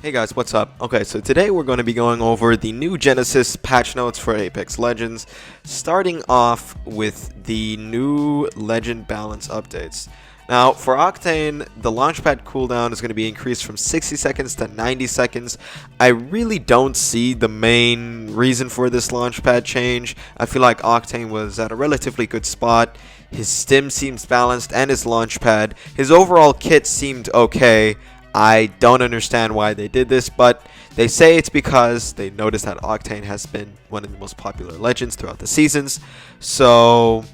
Hey guys, what's up? Okay, so today we're going to be going over the new Genesis patch notes for Apex Legends, starting off with the new Legend balance updates. Now, for Octane, the launchpad cooldown is going to be increased from 60 seconds to 90 seconds. I really don't see the main reason for this launchpad change. I feel like Octane was at a relatively good spot. His stim seems balanced and his launchpad. His overall kit seemed okay. I don't understand why they did this, but they say it's because they noticed that Octane has been one of the most popular legends throughout the seasons. So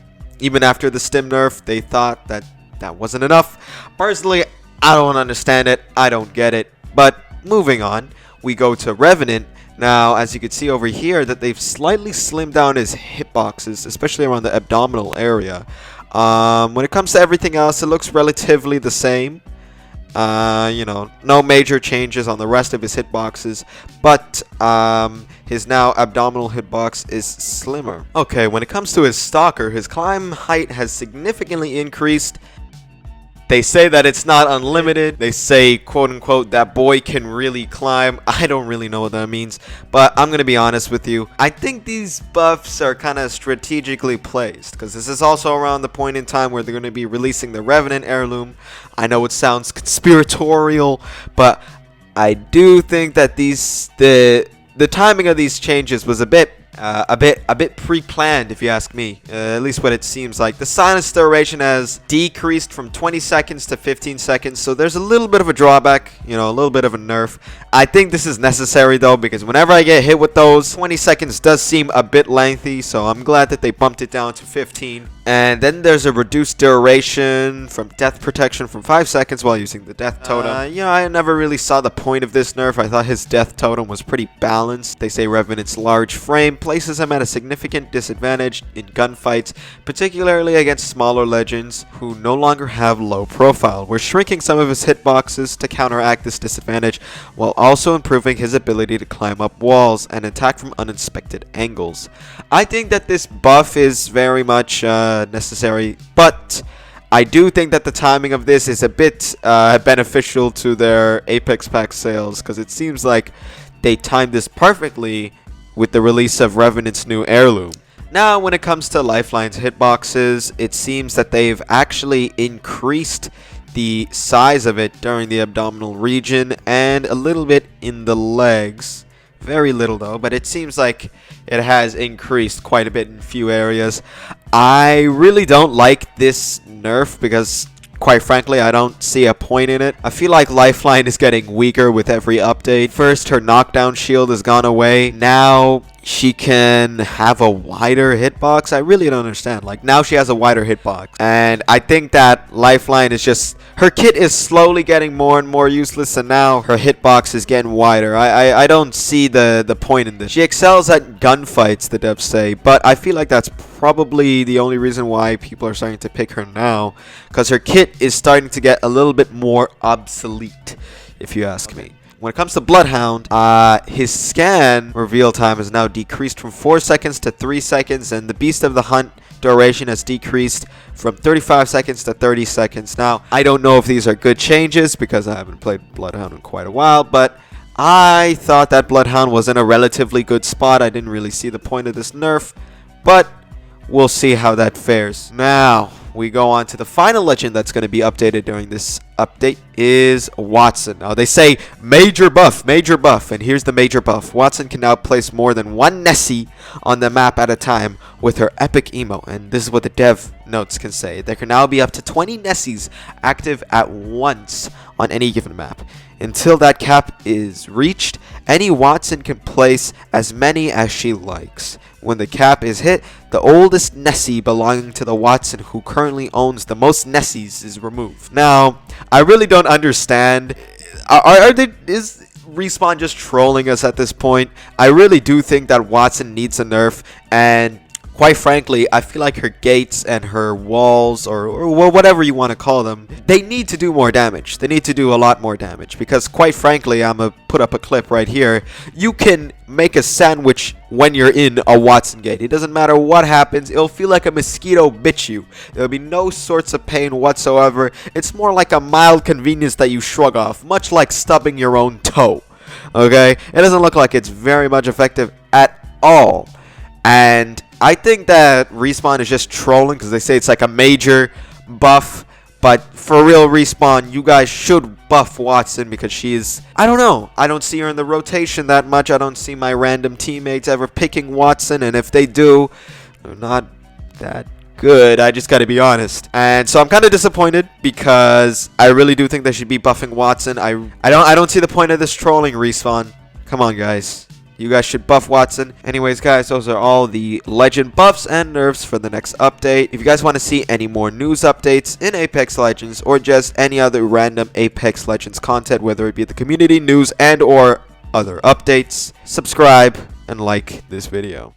even after the stim nerf, they thought that that wasn't enough. Personally, I don't understand it. I don't get it. But moving on, we go to Revenant. Now, as you can see over here, that they've slightly slimmed down his hitboxes, especially around the abdominal area. When it comes to everything else, it looks relatively the same. No major changes on the rest of his hitboxes, but his now abdominal hitbox is slimmer. Okay, when it comes to his stalker, his climb height has significantly increased. They say that it's not unlimited. They say, quote unquote, that boy can really climb. I don't really know what that means, but I'm gonna be honest with you. I think these buffs are kind of strategically placed, because this is also around the point in time where they're going to be releasing the Revenant heirloom. I know it sounds conspiratorial, but I do think that the timing of these changes was a bit pre-planned, if you ask me. At least what it seems like. The silence duration has decreased from 20 seconds to 15 seconds, so there's a little bit of a drawback, a little bit of a nerf. I think this is necessary though, because whenever I get hit with those, 20 seconds does seem a bit lengthy, so I'm glad that they bumped it down to 15. And then there's a reduced duration from death protection from 5 seconds while using the death totem. I never really saw the point of this nerf. I thought his death totem was pretty balanced. They say Revenant's large frame places him at a significant disadvantage in gunfights, particularly against smaller legends who no longer have low profile. We're shrinking some of his hitboxes to counteract this disadvantage, while also improving his ability to climb up walls and attack from unexpected angles. I think that this buff is very much necessary, but I do think that the timing of this is a bit beneficial to their Apex Pack sales, because it seems like they timed this perfectly with the release of Revenant's new heirloom. Now, when it comes to Lifeline's hitboxes, it seems that they've actually increased the size of it during the abdominal region and a little bit in the legs. Very little though, but it seems like it has increased quite a bit in a few areas. I really don't like this nerf because, quite frankly, I don't see a point in it. I feel like Lifeline is getting weaker with every update. First, her knockdown shield has gone away. Now she can have a wider hitbox. I really don't understand. Like, now she has a wider hitbox. And I think that Lifeline is just... her kit is slowly getting more and more useless, and now her hitbox is getting wider. I don't see the point in this. She excels at gunfights, the devs say, but I feel like that's probably the only reason why people are starting to pick her now, because her kit is starting to get a little bit more obsolete, if you ask me. When it comes to Bloodhound, his scan reveal time is now decreased from 4 seconds to 3 seconds, and the Beast of the Hunt duration has decreased from 35 seconds to 30 seconds. Now, I don't know if these are good changes because I haven't played Bloodhound in quite a while, but I thought that Bloodhound was in a relatively good spot. I didn't really see the point of this nerf, but we'll see how that fares. Now, we go on to the final legend that's going to be updated during this update is wattson. Now, they say major buff, and here's the major buff. Wattson can now place more than one Nessie on the map at a time with her epic emo, and this is what the dev notes can say. There can now be up to 20 Nessies active at once on any given map. Until that cap is reached, any wattson can place as many as she likes. When the cap is hit, the oldest Nessie belonging to the wattson who currently owns the most Nessies is removed. Now, I really don't understand. Is Respawn just trolling us at this point? I really do think that wattson needs a nerf, and quite frankly, I feel like her gates and her walls, or whatever you want to call them, they need to do more damage. They need to do a lot more damage, because quite frankly, I'm going to put up a clip right here. You can make a sandwich when you're in a wattson gate. It doesn't matter what happens. It'll feel like a mosquito bit you. There'll be no sorts of pain whatsoever. It's more like a mild convenience that you shrug off, much like stubbing your own toe. Okay, it doesn't look like it's very much effective at all. And I think that Respawn is just trolling because they say it's like a major buff. But for real, Respawn, you guys should buff Wattson because she's... I don't know. I don't see her in the rotation that much. I don't see my random teammates ever picking Wattson. And if they do, they're not that good. I just got to be honest. And so I'm kind of disappointed because I really do think they should be buffing Wattson. I don't see the point of this trolling, Respawn. Come on, guys. You guys should buff Wattson. Anyways, guys, those are all the legend buffs and nerfs for the next update. If you guys want to see any more news updates in Apex Legends or just any other random Apex Legends content, whether it be the community, news, and or other updates, subscribe and like this video.